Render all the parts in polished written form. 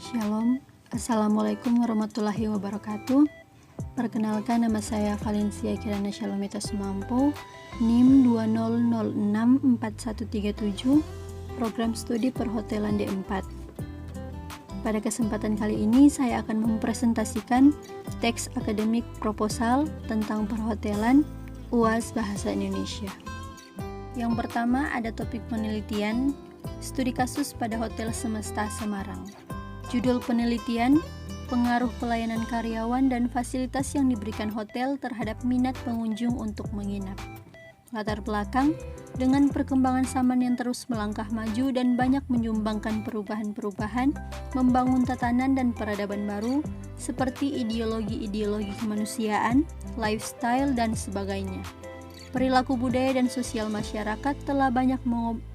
Shalom, Assalamualaikum warahmatullahi wabarakatuh. Perkenalkan, nama saya Valencia Kirana Shalomita Sumampo, NIM 20064137, Program Studi Perhotelan D4. Pada kesempatan kali ini saya akan mempresentasikan teks akademik proposal tentang perhotelan UAS Bahasa Indonesia. Yang pertama ada topik penelitian, studi kasus pada Hotel Semesta Semarang. Judul penelitian, pengaruh pelayanan karyawan dan fasilitas yang diberikan hotel terhadap minat pengunjung untuk menginap. Latar belakang, dengan perkembangan zaman yang terus melangkah maju dan banyak menyumbangkan perubahan-perubahan, membangun tatanan dan peradaban baru, seperti ideologi-ideologi kemanusiaan, lifestyle, dan sebagainya. Perilaku budaya dan sosial masyarakat telah banyak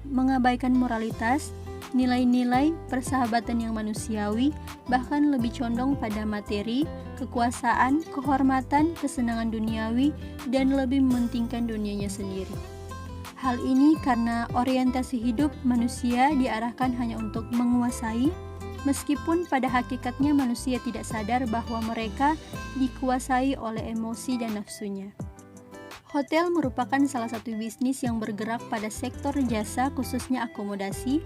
mengabaikan moralitas, nilai-nilai persahabatan yang manusiawi, bahkan lebih condong pada materi, kekuasaan, kehormatan, kesenangan duniawi, dan lebih mementingkan dunianya sendiri. Hal ini karena orientasi hidup manusia diarahkan hanya untuk menguasai, meskipun pada hakikatnya manusia tidak sadar bahwa mereka dikuasai oleh emosi dan nafsunya. Hotel merupakan salah satu bisnis yang bergerak pada sektor jasa, khususnya akomodasi.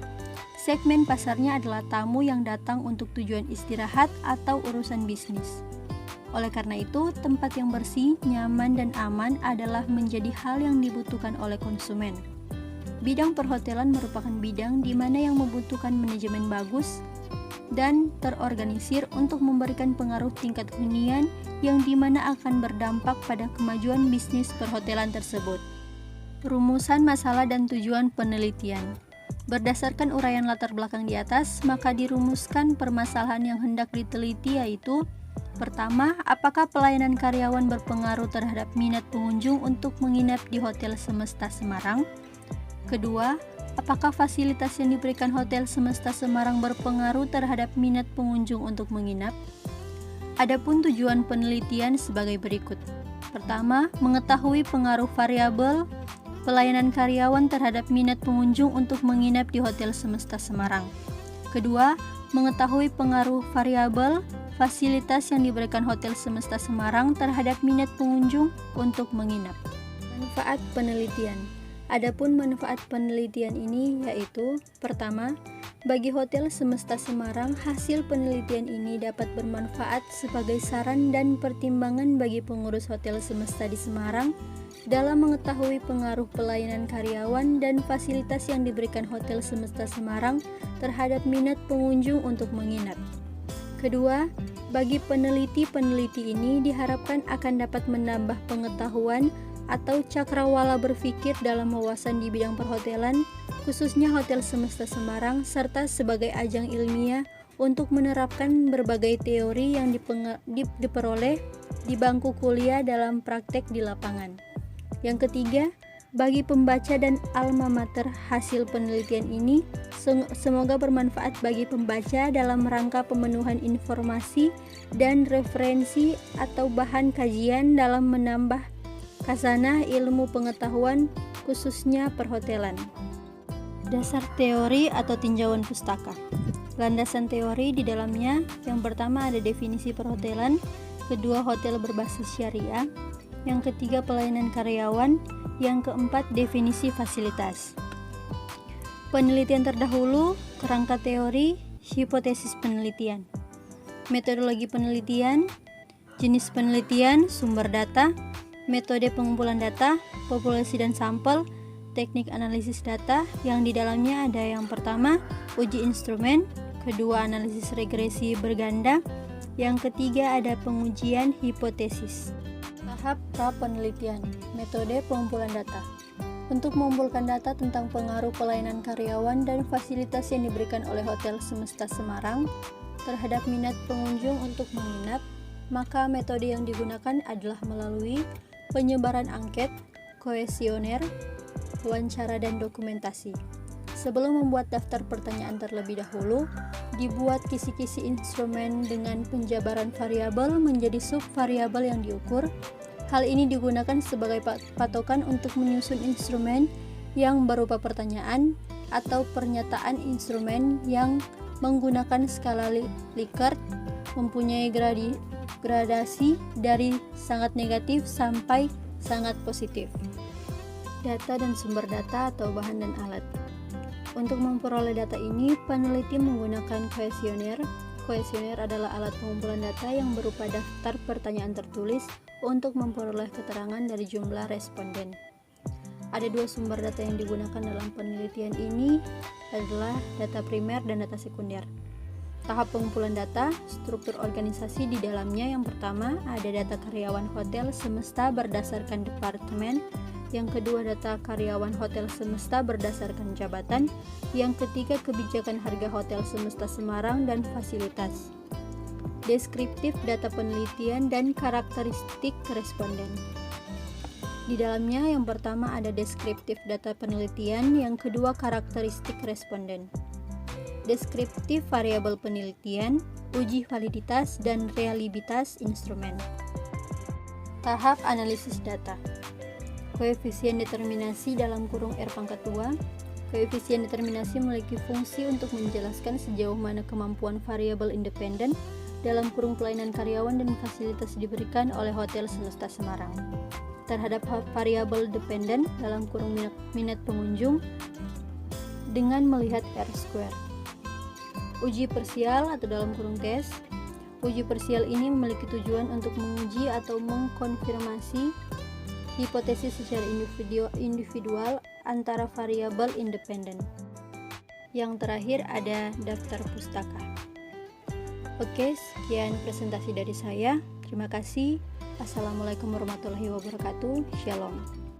Segmen pasarnya adalah tamu yang datang untuk tujuan istirahat atau urusan bisnis. Oleh karena itu, tempat yang bersih, nyaman, dan aman adalah menjadi hal yang dibutuhkan oleh konsumen. Bidang perhotelan merupakan bidang di mana yang membutuhkan manajemen bagus dan terorganisir untuk memberikan pengaruh tingkat hunian yang dimana akan berdampak pada kemajuan bisnis perhotelan tersebut. Rumusan masalah dan tujuan penelitian. Berdasarkan uraian latar belakang di atas, maka dirumuskan permasalahan yang hendak diteliti, yaitu: pertama, apakah pelayanan karyawan berpengaruh terhadap minat pengunjung untuk menginap di Hotel Semesta Semarang? Kedua, apakah fasilitas yang diberikan Hotel Semesta Semarang berpengaruh terhadap minat pengunjung untuk menginap? Adapun tujuan penelitian sebagai berikut. Pertama, mengetahui pengaruh variabel pelayanan karyawan terhadap minat pengunjung untuk menginap di Hotel Semesta Semarang. Kedua, mengetahui pengaruh variabel fasilitas yang diberikan Hotel Semesta Semarang terhadap minat pengunjung untuk menginap. Manfaat penelitian. Adapun manfaat penelitian ini yaitu: pertama, bagi Hotel Semesta Semarang, hasil penelitian ini dapat bermanfaat sebagai saran dan pertimbangan bagi pengurus Hotel Semesta di Semarang dalam mengetahui pengaruh pelayanan karyawan dan fasilitas yang diberikan Hotel Semesta Semarang terhadap minat pengunjung untuk menginap. Kedua, bagi peneliti-peneliti ini diharapkan akan dapat menambah pengetahuan atau cakrawala berpikir dalam wawasan di bidang perhotelan, khususnya Hotel Semesta Semarang, serta sebagai ajang ilmiah untuk menerapkan berbagai teori yang diperoleh di bangku kuliah dalam praktek di lapangan. Yang ketiga, bagi pembaca dan alma mater hasil penelitian ini, semoga bermanfaat bagi pembaca dalam rangka pemenuhan informasi dan referensi atau bahan kajian dalam menambah khasanah ilmu pengetahuan khususnya perhotelan. Dasar teori atau tinjauan pustaka. Landasan teori di dalamnya, yang pertama ada definisi perhotelan, kedua hotel berbasis syariah, yang ketiga pelayanan karyawan, yang keempat definisi fasilitas. Penelitian terdahulu, kerangka teori, hipotesis penelitian. Metodologi penelitian, jenis penelitian, sumber data, metode pengumpulan data, populasi dan sampel, teknik analisis data, yang di dalamnya ada yang pertama, uji instrumen, kedua analisis regresi berganda, yang ketiga ada pengujian hipotesis. Tahap pra-penelitian, metode pengumpulan data. Untuk mengumpulkan data tentang pengaruh pelayanan karyawan dan fasilitas yang diberikan oleh Hotel Semesta Semarang terhadap minat pengunjung untuk menginap, maka metode yang digunakan adalah melalui penyebaran angket, kuesioner, wawancara, dan dokumentasi. Sebelum membuat daftar pertanyaan terlebih dahulu, dibuat kisi-kisi instrumen dengan penjabaran variabel menjadi subvariabel yang diukur. Hal ini digunakan sebagai patokan untuk menyusun instrumen yang berupa pertanyaan atau pernyataan instrumen yang menggunakan skala Likert, mempunyai gradasi dari sangat negatif sampai sangat positif. Data dan sumber data atau bahan dan alat. Untuk memperoleh data ini, peneliti menggunakan kuesioner. Kuesioner adalah alat pengumpulan data yang berupa daftar pertanyaan tertulis untuk memperoleh keterangan dari jumlah responden. Ada dua sumber data yang digunakan dalam penelitian ini adalah data primer dan data sekunder. Tahap pengumpulan data, struktur organisasi di dalamnya. Yang pertama, ada data karyawan hotel semesta berdasarkan departemen. Yang kedua, data karyawan hotel semesta berdasarkan jabatan. Yang ketiga, kebijakan harga hotel semesta Semarang dan fasilitas. Deskriptif data penelitian dan karakteristik responden. Di dalamnya, yang pertama ada deskriptif data penelitian, yang kedua karakteristik responden. Deskriptif variabel penelitian, uji validitas dan reliabilitas instrumen. Tahap analisis data. Koefisien determinasi dalam kurung R pangkat 2. Koefisien determinasi memiliki fungsi untuk menjelaskan sejauh mana kemampuan variabel independen dalam kurung pelayanan karyawan dan fasilitas diberikan oleh Hotel Semesta Semarang terhadap variabel dependen dalam kurung minat pengunjung dengan melihat R-square. Uji parsial atau dalam kurung tes. Uji parsial ini memiliki tujuan untuk menguji atau mengkonfirmasi hipotesis secara individual antara variabel independen. Yang terakhir ada daftar pustaka. Oke, sekian presentasi dari saya. Terima kasih. Assalamualaikum warahmatullahi wabarakatuh. Shalom.